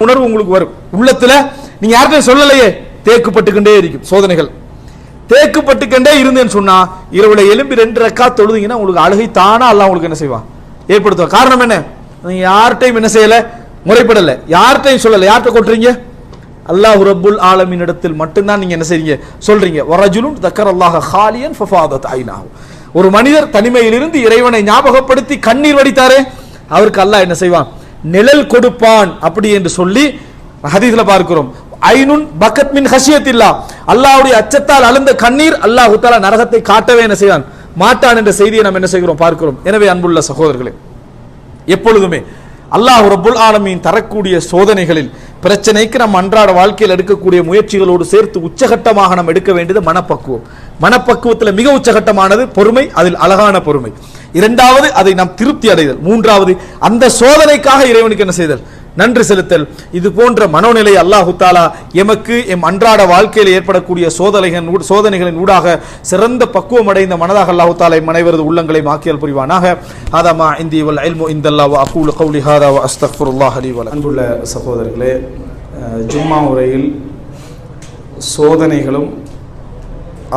உணர்வு உங்களுக்கு வரும் உள்ளத்துல. நீங்க யார்கிட்ட சொல்லலையே, தேக்குப்பட்டுக்கிட்டே இருக்கும் சோதனைகள். தேக்குப்பட்டுக்கிட்டே இருந்தேன்னு சொன்னா இரவுல எலும்பி 2 ரக்காத் தொழுதீங்கன்னா உங்களுக்கு அழுகை தானா அல்லாஹ் உங்களுக்கு என்ன செய்வான், ஏற்படுத்துவான். காரணம் என்ன? நீங்க யார்கிட்டையும் என்ன செய்யல, முறைப்படல, யார்கிட்டையும் சொல்லல. யார்கிட்ட கொட்டுறீங்க? அல்லாஹ் ரப்புல் ஆலமீன் இடத்தில் மட்டும்தான் நீங்க என்ன செய்றீங்க, சொல்றீங்க. வரஜுலுன் தக்கரல்லாஹ ஹாலியன் ஃபஃபாதத் ஐனாஹு. ஒரு மனிதர் தனிமையிலிருந்து இறைவனை ஞாபகப்படுத்தி கண்ணீர் வடித்தாரே, அவருக்கு அல்லாஹ் என்ன செய்வான், நிழல் கொடுப்பான். அப்படி என்று சொல்லி ஹதீஸ்ல பார்க்கிறோம். ஐனுன் பக்கத் மின் ஹஷியத்தில்லாஹ், அல்லாஹ்வுடைய அச்சத்தால் அழுந்த கண்ணீர் அல்லாஹ் தஆலா நரகத்தை காட்டவே என்ன செய்வான், மாட்டான் என்ற செய்தியை நாம் என்ன செய்கிறோம், பார்க்கிறோம். எனவே அன்புள்ள சகோதரர்களே, எப்பொழுதுமே அல்லாஹ் ரப்புல் ஆலமீன் தரக்கூடிய சோதனைகளில் பிரச்சனைக்கு நம் அன்றாட வாழ்க்கையில் எடுக்கக்கூடிய முயற்சிகளோடு சேர்த்து உச்சகட்டமாக நாம் எடுக்க வேண்டியது மனப்பக்குவம். மனப்பக்குவத்தில் மிக உச்சகட்டமானது பொறுமை, அதில் அழகான பொறுமை. இரண்டாவது அதை நாம் திருப்தி அடைதல். மூன்றாவது அந்த சோதனைக்காக இறைவனுக்கு என்ன செய்தல், நன்றி செலுத்தல். இது போன்ற மனோநிலை அல்லாஹு தாலா எமக்கு எம் அன்றாட வாழ்க்கையில் ஏற்படக்கூடிய சோதனைகளின் ஊடாக சிறந்த பக்குவம் அடைந்த மனதாக அல்லாஹு தாலா அனைவரது உள்ளங்களை மாக்கியல் புரிவானாக. ஆதமா இந்தி வல் இல்மு இந்தல்லாஹ் வ அகூலு கௌலி ஹாதா வ அஸ்தக்ஃபிருல்லாஹ் லி வ லக்கும். அன்புள்ள சகோதரர்களே, ஜும்மா உரையில் சோதனைகளும்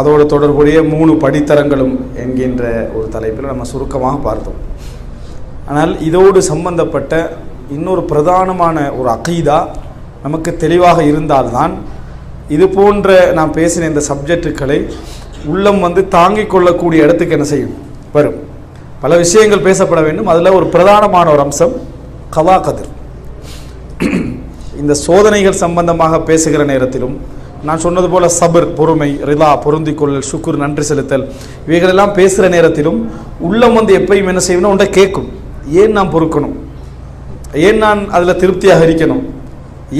அதோடு தொடர்புடைய 3 படித்தரங்களும் என்கின்ற ஒரு தலைப்பில் நம்ம சுருக்கமாக பார்த்தோம். ஆனால் இதோடு சம்பந்தப்பட்ட இன்னொரு பிரதானமான ஒரு அகீதா நமக்கு தெளிவாக இருந்தால்தான் இது போன்ற நாம் பேசின இந்த சப்ஜெக்டுகளை உள்ளம் தாங்கிக் கொள்ளக்கூடிய இடத்துக்கு என்ன செய்யும், வரும். பல விஷயங்கள் பேசப்பட வேண்டும். அதில் ஒரு பிரதானமான ஒரு அம்சம் கலா கதிர். இந்த சோதனைகள் சம்பந்தமாக பேசுகிற நேரத்திலும் நான் சொன்னது போல சபர், பொறுமை, ரிலா, பொருந்திக்கொள்ளல், சுக்குர், நன்றி செலுத்தல், இவைகளெல்லாம் பேசுகிற நேரத்திலும் உள்ளம் எப்பயும் என்ன செய்யணும், ஒன்றை கேட்கும். ஏன் நான் பொறுக்கணும், ஏன் நான் அதில் திருப்தியாக இருக்கணும்,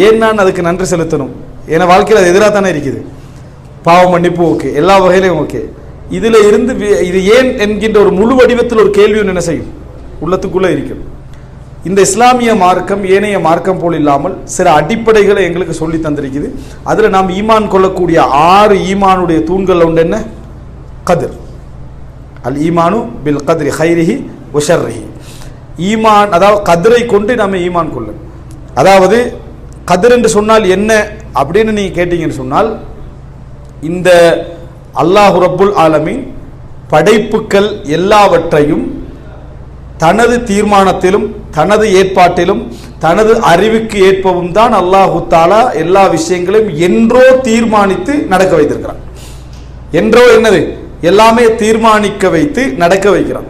ஏன் நான் அதுக்கு நன்றி செலுத்தணும். ஏன்னா வாழ்க்கையில் அது எதிராக தானே இருக்குது. பாவம் மன்னிப்பு ஓகே, எல்லா வகையிலையும் ஓகே. இதில் இருந்து இது ஏன் என்கின்ற ஒரு முழு வடிவத்தில் ஒரு கேள்வி ஒன்று என்ன செய்யும், உள்ளத்துக்குள்ளே இருக்கும். இந்த இஸ்லாமிய மார்க்கம் ஏனைய மார்க்கம் போல் இல்லாமல் சில அடிப்படைகளை எங்களுக்கு சொல்லி தந்திருக்குது. அதில் நாம் ஈமான் கொள்ளக்கூடிய 6 ஈமானுடைய தூண்கள் உண்டு. என்ன? கதிர். அல் ஈமானு பில் கத்ரி ஹைரிஹி வ ஷர்ரிஹி. ஈமான், அதாவது கதிரை கொண்டு நம்ம ஈமான் கொள்ள. அதாவது கதிர் என்று சொன்னால் என்ன அப்படின்னு நீங்கள் கேட்டீங்கன்னு சொன்னால், இந்த அல்லாஹ் ரப்புல் ஆலமீன் படைப்புக்கள் எல்லாவற்றையும் தனது தீர்மானத்திலும் தனது ஏற்பாட்டிலும் தனது அறிவுக்கு ஏற்பவும் தான் அல்லாஹு தாலா எல்லா விஷயங்களையும் என்றோ தீர்மானித்து நடக்க வைத்திருக்கிறான். என்றோ என்னது, எல்லாமே தீர்மானிக்க வைத்து நடக்க வைக்கிறான்.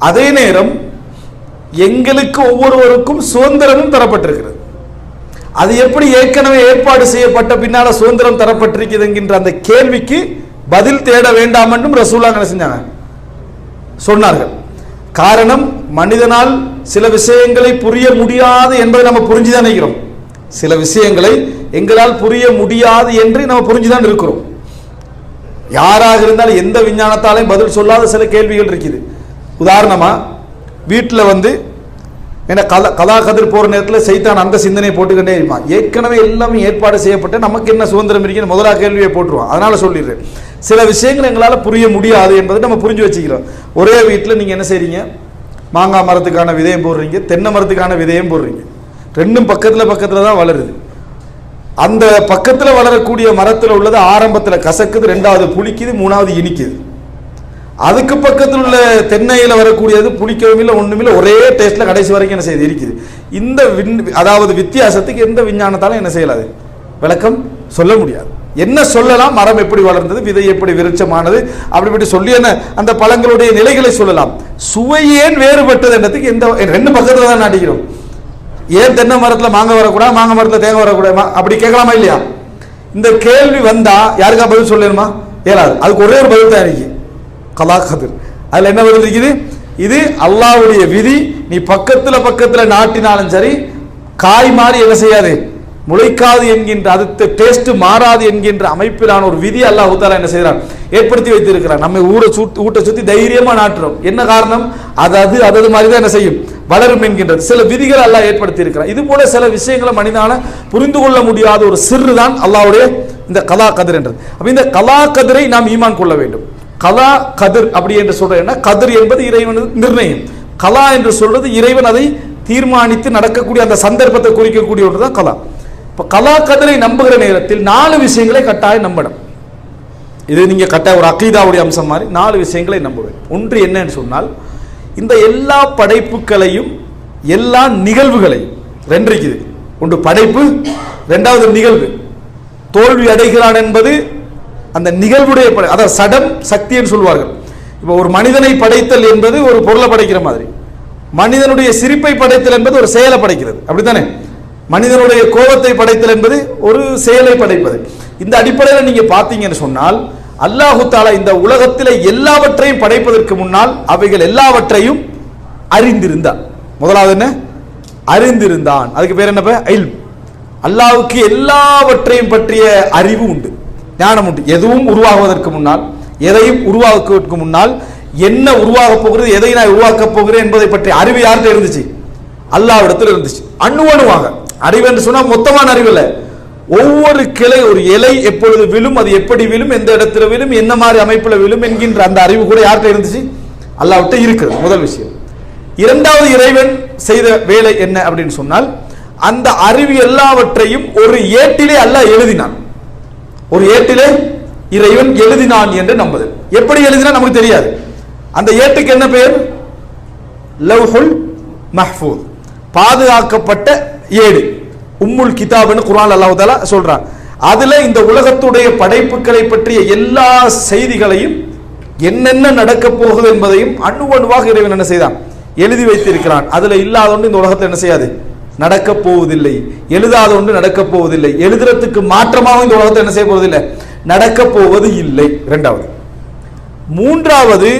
அதே நேரம் எங்களுக்கு ஒவ்வொருவருக்கும் சுதந்திரமும் தரப்பட்டிருக்கிறது. அது எப்படி ஏற்கனவே ஏற்பாடு செய்யப்பட்ட பின்னால சுதந்திரம் தரப்பட்டிருக்கிறது என்கின்ற அந்த கேள்விக்கு பதில் தேட வேண்டாம் என்றும் ரசூலுல்லாஹ் என்ன செஞ்சாங்க, சொன்னார்கள். காரணம், மனிதனால் சில விஷயங்களை புரிய முடியாது என்பதை நம்ம புரிஞ்சுதான் இருக்கிறோம். சில விஷயங்களை எங்களால் புரிய முடியாது என்று நம்ம புரிஞ்சுதான் இருக்கிறோம். யாராக இருந்தாலும் எந்த விஞ்ஞானத்தாலையும் பதில் சொல்லாத சில கேள்விகள் இருக்குது. உதாரணமா, வீட்டில் என்ன கலா கதிர் போகிற நேரத்தில் சைத்தான் அந்த சிந்தனையை போட்டுக்கிட்டே இருப்பான். ஏற்கனவே எல்லாமே ஏற்பாடு செய்யப்பட்ட நமக்கு என்ன சுதந்திரம் இருக்குன்னு முதலாக கேள்வியை போட்டுருவான். அதனால சொல்லிடுறேன், சில விஷயங்கள் எங்களால் புரிய முடியாது என்பதை நம்ம புரிஞ்சு வச்சுக்கிறோம். ஒரே வீட்டில் நீங்கள் என்ன செய்றீங்க, மாங்காய் மரத்துக்கான விதையும் போடுறீங்க, தென்னை மரத்துக்கான விதையும் போடுறீங்க. ரெண்டும் பக்கத்தில் தான் வளருது. அந்த பக்கத்தில் வளரக்கூடிய மரத்தில் உள்ளது ஆரம்பத்தில் கசக்குது, 2வது புளிக்குது, 3வது இனிக்குது. அதுக்கு பக்கத்தில் உள்ள தென்னையில் வரக்கூடியது புளிக்கவும் இல்லை, ஒன்றும் இல்லை, ஒரே டேஸ்ட்ல கடைசி வரைக்கும் என்ன செய்யுது, இருக்குது. இந்த அதாவது வித்தியாசத்துக்கு எந்த விஞ்ஞானத்தாலும் என்ன செய்யலாது, விளக்கம் சொல்ல முடியாது. என்ன சொல்லலாம், மரம் எப்படி வளர்ந்தது, விதை எப்படி விருட்சமானது, அப்படி சொல்லி என்ன அந்த பழங்களுடைய நிலைகளை சொல்லலாம். சுவை ஏன் வேறுபட்டது என்றதுக்கு எந்த 2 பக்கத்தில் தான் நாட்டிக்கிறோம். ஏன் தென்னை மரத்தில் மாங்காய் வரக்கூடாது, மாங்காய் மரத்தில் தேங்காய் வரக்கூடாது, அப்படி கேட்கலாமா இல்லையா? இந்த கேள்வி வந்தா யாருக்கா பதில் சொல்லணுமா? இயலாது. அதுக்கு ஒரே ஒரு பதில் தான் இருக்கு, கலா கதிர். அதுல என்ன பதில் இருக்குது, இது அல்லாஹ்வுடைய விதி. நீ பக்கத்தில் நாட்டினாலும் சரி, காய் மாறி என்ன செய்யாது, முளைக்காது என்கின்ற, அது டேஸ்ட் மாறாது என்கின்ற அமைப்பிலான ஒரு விதி அல்லாஹ் தஆலா என்ன செய்யறான், ஏற்படுத்தி வைத்திருக்கிறான். நம்ம ஊட்ட சுத்தி தைரியமா நாட்டுறோம். என்ன காரணம், அது மாதிரி தான் என்ன செய்யும், வளரும் என்கின்றது சில விதிகள் அல்லாஹ் ஏற்படுத்தி இருக்கிறான். இது போல சில விஷயங்களை மனிதனால புரிந்து கொள்ள முடியாத ஒரு சிறு தான் அல்லாஹ்வுடைய இந்த கலா கதிர் என்றது. அப்ப இந்த கலா கதிரை நாம் ஈமான் கொள்ள வேண்டும். கலா கதிர் அப்படி என்று சொல்றேன்னா, கதிர் என்பது இறைவனது நிர்ணயம், கலா என்று சொல்றது இறைவன் அதை தீர்மானித்து நடக்கக்கூடிய அந்த சந்தர்ப்பத்தை குறிக்கக்கூடிய ஒன்று தான் கலா. இப்போ கலா கதரை நம்புகிற நேரத்தில் 4 விஷயங்களை கட்டாயம் நம்பணும். இது நீங்க கட்டாய ஒரு அகீதாவுடைய அம்சம் மாதிரி 4 விஷயங்களை நம்புவேன். ஒன்று என்னன்னு சொன்னால், இந்த எல்லா படைப்புகளையும் எல்லா நிகழ்வுகளையும் 2 இருக்குது. ஒன்று படைப்பு, 2வது நிகழ்வு. தோல்வி அடைகிறான் என்பது அந்த நிகழ்வுடைய அதாவது சடம் சக்தின்னு சொல்வார்கள். இப்போ ஒரு மனிதனை படைத்தல் என்பது ஒரு பொருளை படைக்கிற மாதிரி, மனிதனுடைய சிரிப்பை படைத்தல் என்பது ஒரு செயலை படைக்கிறது, அப்படித்தானே? மனிதனுடைய கோபத்தை படைத்தல் என்பது ஒரு செயலை படைப்பது. இந்த அடிப்படையில் நீங்க பார்த்தீங்கன்னு சொன்னால், அல்லாஹு தஆலா இந்த உலகத்தில் எல்லாவற்றையும் படைப்பதற்கு முன்னால் அவைகள் எல்லாவற்றையும் அறிந்திருந்தான். முதலாவது என்ன? அறிந்திருந்தான். அதுக்கு பேர் என்ன? இல்ம். அல்லாஹ்வுக்கு எல்லாவற்றையும் பற்றிய அறிவு உண்டு, ஞானம் உண்டு. எதுவும் உருவாகுவதற்கு முன்னால், எதையும் உருவாக்குவதற்கு முன்னால் என்ன உருவாக போகிறது, எதை நான் உருவாக்கப் போகிறேன் என்பதை பற்றிய அறிவு யார்கிட்ட இருந்துச்சு? அல்லாஹ்விடத்தில் இருந்துச்சு. அணுவணுவாக அறிவு என்று சொன்னால் மொத்தமான அறிவு இல்லை. ஒவ்வொரு கிளை, ஒரு இலை எப்பொழுது விழும், அது எப்படி விழும், எந்த இடத்துல விழும், என்ன மாதிரி அமைப்புல விழும் என்கின்ற அந்த அறிவு கூட யார்கிட்ட இருந்துச்சு? அல்லாஹ்விட்ட இருக்கிறது. முதல் விஷயம். 2வது, இறைவன் செய்த வேலை என்ன அப்படின்னு சொன்னால், அந்த அறிவு எல்லாவற்றையும் ஒரு ஏட்டிலே அல்லாஹ் எழுதினான். ஒரு ஏட்டிலே இறைவன் எழுதினான் என்று நம்புது. எப்படி எழுதினா நமக்கு தெரியாது. அந்த ஏட்டுக்கு என்ன பெயர்? லவ்ஹுல் மஹ்ஃபூஸ், பாதுகாக்கப்பட்ட ஏடு. உம்முல் கிதாப்னு குர்ஆன் அல்லாஹ் தஆலா சொல்றான். அதுல இந்த உலகத்துடைய படைப்புகளை பற்றிய எல்லா செய்திகளையும், என்னென்ன நடக்க போகுது என்பதையும் அணுவணுவாக இறைவன் என்ன செய்தான்? எழுதி வைத்திருக்கிறான். அதுல இல்லாத ஒன்று இந்த உலகத்தில் என்ன செய்யாது? நடக்க போவதில்லை. எழுதாத ஒன்று நடக்க போவதில்லை. எழுதுறதுக்கு மாற்றமாக இந்த உலகத்தில் என்ன செய்ய போவதில்லை? நடக்க போவது இல்லை. 2வது. 3வது,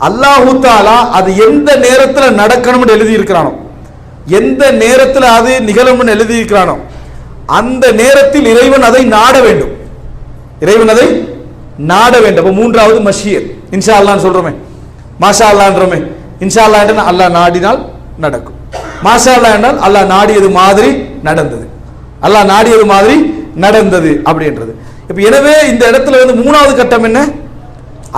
அல்லாஹு தஆலா அது எந்த நேரத்தில் நடக்கணும்னு எழுதி இருக்கிறானோ, எந்த நேரத்தில் அது நிகழும்னு எழுதி இருக்கிறானோ, அந்த நேரத்தில் இறைவன் அதை நாட வேண்டும். இறைவன் அதை நாட வேண்டும். 3வது மஷியத். இன்ஷா அல்லாஹ்னு சொல்றோமே, மாஷா அல்லாஹ்ன்றோமே. இன்ஷா அல்லாஹ் என்றால் அல்லாஹ் நாடினால் நடக்கும். மாஷா அல்லாஹ் என்றால் அல்லாஹ் நாடியது மாதிரி நடந்தது, அல்லாஹ் நாடியது மாதிரி நடந்தது அப்படின்றது. இப்ப எனவே இந்த இடத்துல 3வது கட்டம் என்ன?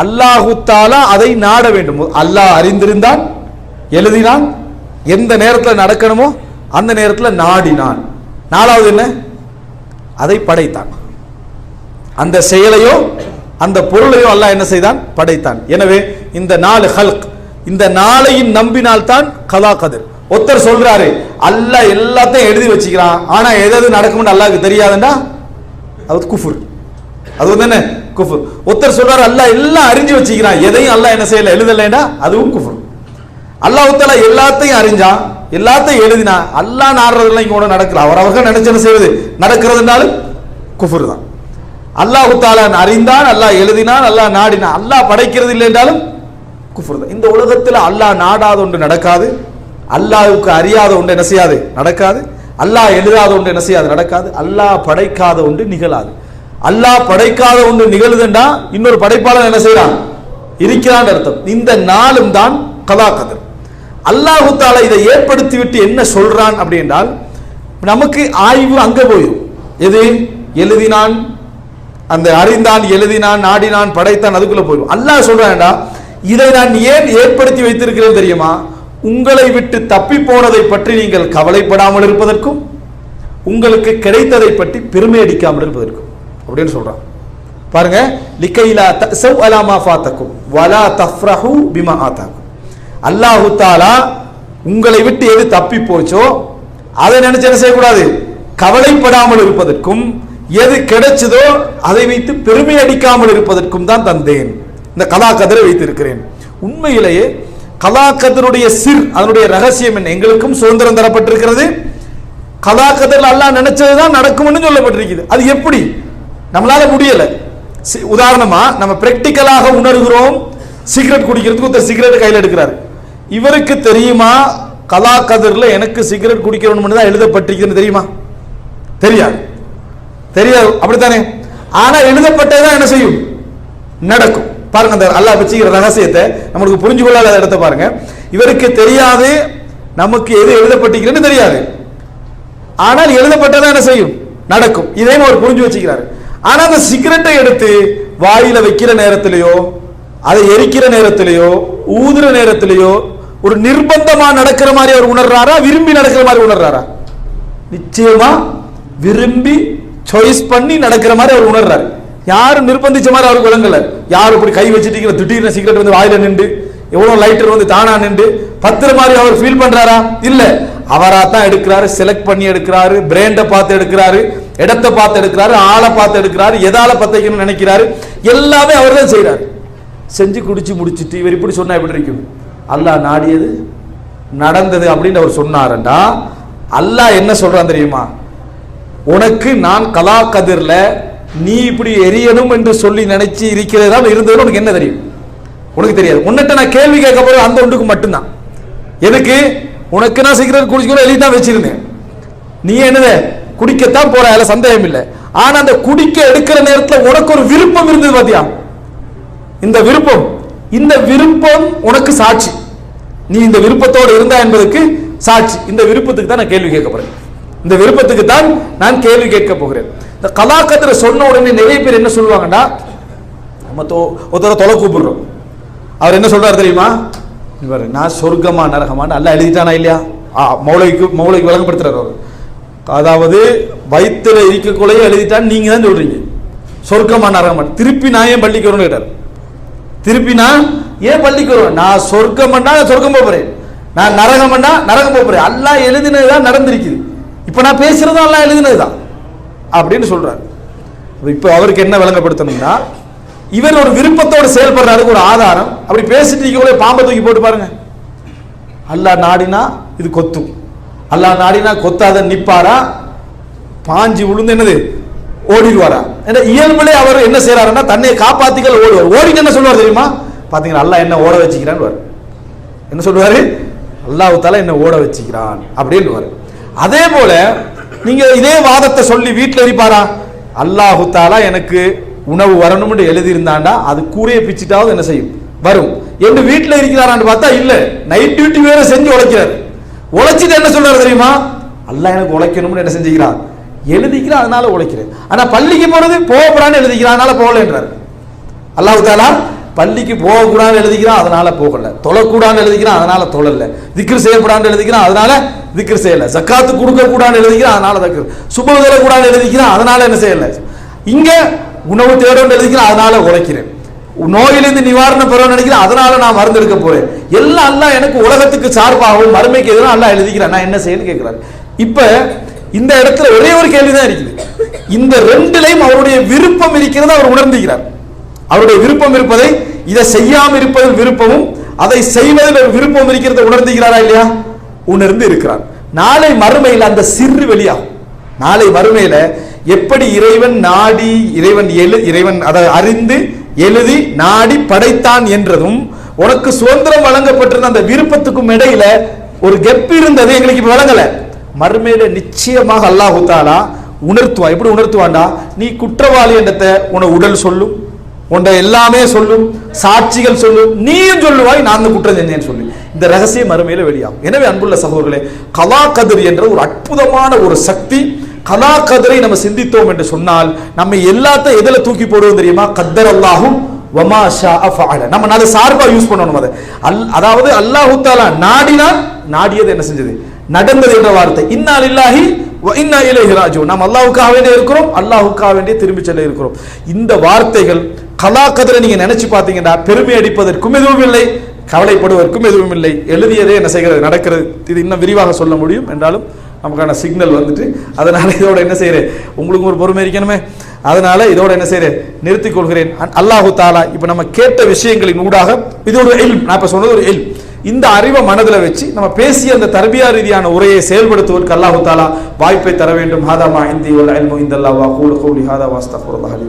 அல்லாஹு தஆலா அதை நாட வேண்டும். அல்லாஹ் அறிந்திருந்தான், எழுதினான், எந்த நேரத்தில் நடக்கணுமோ அந்த நேரத்தில் நாடினான். 4வது என்ன? அதை படைத்தான். அந்த செயலையோ அந்த பொருளையோ அல்லாஹ் என்ன செய்தான்? படைத்தான். எனவே இந்த 4 ஹல்க், இந்த 4ஐயும் நம்பினால் தான் கலா கதிர். ஒருத்தர் சொல்றாரு அல்லாஹ் எல்லாத்தையும் எழுதி வச்சுக்கிறான், ஆனா எது நடக்கும்னு அல்லாஹ்க்கு தெரியாதுன்னா அது குஃபுர். அது என்ன? குஃபுர். ஒருத்தர் சொல்றாரு அல்லாஹ் எல்லாம் அறிஞ்சு வச்சுக்கிறான், எதையும் அல்லாஹ் என்ன செய்யல, எழுதலைன்னா அதுவும் குஃபுர். அல்லாஹ் தஆலா எல்லாத்தையும் அறிஞ்சான், எல்லாத்தையும் எழுதினா, அல்லாஹ் நாடுறதெல்லாம் இங்க கூட நடக்கல. அவர்கள் நினைச்சு என்ன செய்வது? நடக்கிறதுனாலும் குஃபுர் தான். அல்லாஹ் தஆலா அறிந்தான், அல்லாஹ் எழுதினான், அல்லாஹ் நாடினான். அல்லாஹ் படைக்கிறது இல்லை என்றாலும் குஃபுர் தான். இந்த உலகத்தில் அல்லாஹ் நாடாத ஒன்று நடக்காது, அல்லாஹ்வுக்கு அறியாத ஒன்று என்ன செய்யாது? நடக்காது. அல்லாஹ் எழுதாத ஒன்று என்ன செய்யாது? நடக்காது. அல்லாஹ் படைக்காத ஒன்று நிகழாது. அல்லாஹ் படைக்காத ஒன்று நிகழுதுண்டா இன்னொரு படைப்பாளர் என்ன செய்யறான்? இருக்கிறான் அர்த்தம். இந்த 4ம் தான் கலா கதர். அல்லாஹு தஆலா இதை ஏற்படுத்தி விட்டு என்ன சொல்றான் அப்படி என்றால், நமக்கு ஆய்வு அங்க போயிடும். எது? எழுதினான், அந்த அறிந்தான், எழுதினான், நாடினான், படைத்தான், அதுக்குள்ள போயிடும். அல்லாஹ் சொல்றான்டா, இதை நான் ஏன் ஏற்படுத்தி வைத்திருக்கிறேன் தெரியுமா? உங்களை விட்டு தப்பி போனதை பற்றி நீங்கள் கவலைப்படாமல் இருப்பதற்கும், உங்களுக்கு கிடைத்ததை பற்றி பெருமை அடிக்காமல் இருப்பதற்கும் அப்படின்னு சொல்றான். பாருங்க, லிகைலா தஸவ் அலா மா ஃபாதக்கும் வலா தஃப்ரஹு பிமா ஆதாக்கும். அல்லாஹு தஆலா உங்களை விட்டு எது தப்பி போச்சோ அதை நினைச்சு என்ன செய்யக்கூடாது? கவலைப்படாமல் இருப்பதற்கும், எது கிடைச்சதோ அதை வைத்து பெருமை அடிக்காமல் இருப்பதற்கும் தான் தந்தேன், இந்த கலா கதிரை வைத்திருக்கிறேன். உண்மையிலேயே கலா கதருடைய சிர், அதனுடைய ரகசியம் என்ன? எங்களுக்கும் சுதந்திரம் தரப்பட்டிருக்கிறது. கலா கதர்ல அல்லாஹ் நினைச்சதுதான் நடக்கும்னு சொல்லப்பட்டிருக்குது. அது எப்படி? நம்மளால முடியல. உதாரணமா நம்ம பிராக்டிக்கலாக உணர்கிறோம். சிகரெட் குடிக்கிறதுக்கு ஒருத்தர் சிகரெட் கையில் எடுக்கிறார். இவருக்கு தெரியுமா கலா கதிர்ல எனக்கு சிகரெட் குடிக்கணும்னு தான் எழுதப்பட்டிருக்குன்னு தெரியுமா? தெரியாது, தெரியாது, அப்படித்தானே? ஆனா எழுதப்பட்டதான் என்ன செய்யும்? நடக்கும். பாருங்க, அந்த அல்லாஹ் வச்சுக்கிற ரகசியத்தை நமக்கு புரிஞ்சு கொள்ளாத இடத்தை பாருங்க. இவருக்கு தெரியாது நமக்கு எது எழுதப்பட்டிருக்குன்னு தெரியாது, ஆனால் எழுதப்பட்டதான் என்ன செய்யும்? நடக்கும். இதையும் அவர் புரிஞ்சு வச்சுக்கிறாரு. ஆனா அந்த சிகரெட்டை எடுத்து வாயில வைக்கிற நேரத்திலேயோ, அதை எரிக்கிற நேரத்திலேயோ, ஊதுற நேரத்திலேயோ, ஒரு நிர்பந்தமா நடக்கிற மாதிரி அவர் உணர்றாரா, விரும்பி நடக்கிற மாதிரி உணர்றாரா? நிச்சயமா விரும்பி சாய்ஸ் பண்ணி நடக்கிற மாதிரி அவர் உணர்றாரு. யாரும் நிர்பந்திச்ச மாதிரி அவருக்கு விளங்கல. யாரும் இப்படி கை வச்சுட்டீங்க, திடீர்னு சிகரெட் வந்து வாயில நின்று, எவ்வளவு லைட்டர் வந்து தானா நின்று பத்திர மாதிரி அவர் ஃபீல் பண்றாரா? இல்ல, அவரா தான் எடுக்கிறாரு, செலக்ட் பண்ணி எடுக்கிறாரு, பிராண்டை பார்த்து எடுக்கிறாரு, இடத்தை பார்த்து எடுக்கிறாரு, ஆளை பார்த்து எடுக்கிறாரு, எதால பத்தைக்கணும்னு நினைக்கிறாரு, எல்லாமே அவர் தான் செய்யறாரு. செஞ்சு குடிச்சு முடிச்சுட்டு இவர் இப்படி சொன்னா எப்படி இருக்கும்? அல்லாஹ் நாடியது நடந்தது அப்படின்னு அவர் சொன்னாருண்டா, அல்லாஹ் என்ன சொல்றான் தெரியுமா? உனக்கு நான் கலா கதிர்ல நீ இப்படி எரியணும் என்று சொல்லி நினைச்சு இருக்கிறதா இருந்தது உனக்கு என்ன தெரியும்? உனக்கு தெரியாது. உன்னிட்ட நான் கேள்வி கேட்க போறது அந்த ஒன்றுக்கு மட்டும்தான். எதுக்கு? உனக்கு நான் சிகரெட் குடிக்கணும் எழுதி தான் வச்சிருந்தேன். நீ என்னது குடிக்கத்தான் போற, அதுல சந்தேகம் இல்லை. ஆனா அந்த குடிக்க எடுக்கிற நேரத்தில் உனக்கு ஒரு விருப்பம் இருந்தது பாத்தியா? இந்த விருப்பம் உனக்கு சாட்சி. நீ இந்த விருப்பத்தோடு இருந்தா என்பதற்கு சாட்சி. இந்த விருப்பத்துக்கு தான் நான் கேள்வி கேட்க போறேன். இந்த விருப்பத்துக்கு தான் நான் கேள்வி கேட்க போகிறேன். இந்த கலாக்கத்திர சொன்ன உடனே நிறைய பேர் என்ன சொல்லுவாங்கடா, நம்ம ஒருத்தர தொலை கூப்பிடுறோம், அவர் என்ன சொல்றாரு தெரியுமா? நான் சொர்க்கமா நரகமான்னு அல்லாஹ் எழுதிட்டானா இல்லையா? மௌலைக்கு விளங்கப்படுத்துறாரு அவர். அதாவது வயிற்றுல இருக்கக்குள்ளேயே எழுதிட்டான்னு நீங்க தான் சொல்றீங்க. சொர்க்கமா நரகமா திருப்பி நான் ஏன் பள்ளிக்கு வரும்னு கேட்டார். திருப்பி நான் ஏன் பள்ளிக்கு வருவேன்? நான் சொர்க்கம்னா சொர்க்கம் போறேன், நான் நரகம்னா நரகம் போறேன். அல்லாஹ் எழுதினதுதான் நடந்திருக்குது. இப்ப நான் பேசுறதும் அல்லாஹ் எழுதினதுதான் அப்படின்னு சொல்றாரு. இப்ப அவருக்கு என்ன விளங்கப்படுத்தணும்னா, இவர் ஒரு விருப்பத்தோடு செயல்படுறதுக்கு ஒரு ஆதாரம். அப்படி பேசிட்டு பாம்பை தூக்கி போட்டு பாருங்க. அல்லாஹ் நாடினா இது கொத்தும், அல்லாஹ் நாடினா கொத்தாத நிப்பாரா, பாஞ்சி விழுந்து என்னது ஓடிடுவாரா? இயல்புலே அவர் என்ன செய்யறாருன்னா தன்னை காப்பாத்திகள் ஓடுவார். ஓடிட்டு என்ன சொல்லுவார் தெரியுமா? பாத்தீங்களா, அல்லாஹ் என்ன ஓட வச்சுக்கிறான்னு. என்ன சொல்லுவாரு? அல்லாஹ் தாலா என்ன ஓட வச்சுக்கிறான் அப்படின்னு. அதே போல நீங்க இதே வாதத்தை சொல்லி வீட்டில் இருப்பாரா? அல்லாஹ் தாலா எனக்கு உணவு வரணும்னு எழுதியிருந்தாண்டா அது கூரையை பிச்சுட்டாவது என்ன செய்யும் வரும் என்று வீட்டில் இருக்கிறாரான்னு பார்த்தா இல்ல, நைட் டியூட்டி வேற செஞ்சு உழைக்கிறார். உழைச்சிட்டு என்ன சொல்றாரு தெரியுமா? அல்லாஹ் எனக்கு உழைக்கணும்னு என்ன செஞ்சுக்கிறார்? எழுதிக்கிறான், அதனால உழைக்கிறேன். ஆனா பள்ளிக்கு போறது போகக்கூடாதுன்னு எழுதிக்கிறான், அதனால போகலன்றார். அல்லாஹ் தாலா பள்ளிக்கு போகக்கூடாதுன்னு எழுதிக்கிறான், அதனால போகல. தொழக்கூடாதுன்னு எழுதிக்கிறான், அதனால தொழல. திக்ர் செய்யக்கூடாதுன்னு எழுதிக்கிறான், அதனால திக்ர் செய்யல. ஜக்காத்து கொடுக்க கூடாதுன்னு எழுதிக்கிறான், அதனால திக்ர். சுபஹ் தொழக்கூடாதுன்னு எழுதிக்கிறான், அதனால என்ன செய்யல. இங்க உணவு தேடணும்னு எழுதிக்கிறான், அதனால உழைக்கிறேன். நோயிலிருந்து நிவாரணம் பெற நினைக்கிறேன், அதனால நான் மருந்து எடுக்க போறேன். எல்லாம் அல்லாஹ் எனக்கு உலகத்துக்கு சார்பாகவும் மறுமைக்கு எதிராக அல்லாஹ் எழுதிக்கிறான், நான் என்ன செய்யணும்னு கேட்கிறாரு. இப்ப இந்த இடத்துல ஒரே ஒரு கேள்விதான் இருக்குது. இந்த ரெண்டிலையும் அவருடைய விருப்பம் இருக்கிறது அவர் உணர்ந்துகிறார். அவருடைய விருப்பம் இருப்பதை, இதை செய்யாம இருப்பதில் விருப்பமும் அதை செய்வதில் ஒரு விருப்பம் இருக்கிறத உணர்ந்துகிறாரா இல்லையா? உணர்ந்து இருக்கிறார். நாளை மறுமையில் அந்த சிறு வெளியாகும். நாளை மறுமையில எப்படி இறைவன் நாடி இறைவன் அதை அறிந்து எழுதி நாடி படைத்தான் என்றதும் உனக்கு சுதந்திரம் வழங்கப்பட்டிருந்த அந்த விருப்பத்துக்கும் இடையில ஒரு கெப் இருந்தது எங்களுக்கு இப்ப வழங்கல. மறுமையில நிச்சயமாக அல்லாஹ் தாலா உணர்த்துவா. எப்படி உணர்த்துவாண்டா, நீ குற்றவாளி என்றத உன உடல் சொல்லும், உன்னை எல்லாமே சொல்லும், சாட்சிகள் சொல்லும், நீயும் சொல்லுவாய் நான் அந்த குற்றம் செஞ்சேன்னு சொல்லி. இந்த ரகசியம் மறுமையில வெளியாகும். எனவே அன்புள்ள சகோதரர்களே, கலா கதிர் என்ற ஒரு அற்புதமான ஒரு சக்தி. கலா கதிரை நம்ம சிந்தித்தோம் என்று சொன்னால் நம்ம எல்லாத்தையும் எதுல தூக்கி போடுவோம் தெரியுமா? கத்தர் அல்லாஹும் வமா ஷாஅ ஃபஅல. நம்ம நல்ல சார்பா யூஸ் பண்ணணும் அதை. அதாவது அல்லாஹ் தஆலா நாடினால் நாடியது என்ன செஞ்சது நடந்தது என்ற வார்த்தை. இன்னா லில்லாஹி வ இன்னா இலைஹி ராஜிஊன். நாம் அல்லாஹ்வுக்காக வேண்டி இருக்கிறோம், அல்லாஹ்வுக்காக வேண்டி திரும்பி செல்ல இருக்கிறோம். இந்த வார்த்தைகள் கலா கதிரை நீங்க நினைச்சு பாத்தீங்கன்னா பெருமை அடிப்பதற்கும் எதுவும் இல்லை, கவலைப்படுவதற்கும் எதுவும் இல்லை. எழுதியதே என்ன செய்கிறது நடக்கிறது. இது இன்னும் விரிவாக சொல்ல முடியும் என்றாலும் நமக்கான சிக்னல் வந்துட்டு, அதனால இதோட என்ன செய்யறேன், உங்களுக்கு ஒரு பொறுமை இருக்கணுமே, அதனால இதோட என்ன செய்யறேன் நிறுத்திக் கொள்கிறேன். அல்லாஹு தாலா இப்ப நம்ம கேட்ட விஷயங்களின் ஊடாக இது ஒரு இல்ம், நான் இப்ப சொன்னது ஒரு இல்ம். இந்த அறிவை மனதில் வச்சு நம்ம பேசிய அந்த தர்பியா ரீதியான உரையை செயல்படுத்துவதற்கு அல்லாஹு தாலா வாய்ப்பை தர வேண்டும். ஹாதா மா இந்தி வல் இல்மு இந்தல்லாஹ் வ அகூலு கௌலி ஹாதா வ அஸ்தக்ஃபிருல்லாஹ் லி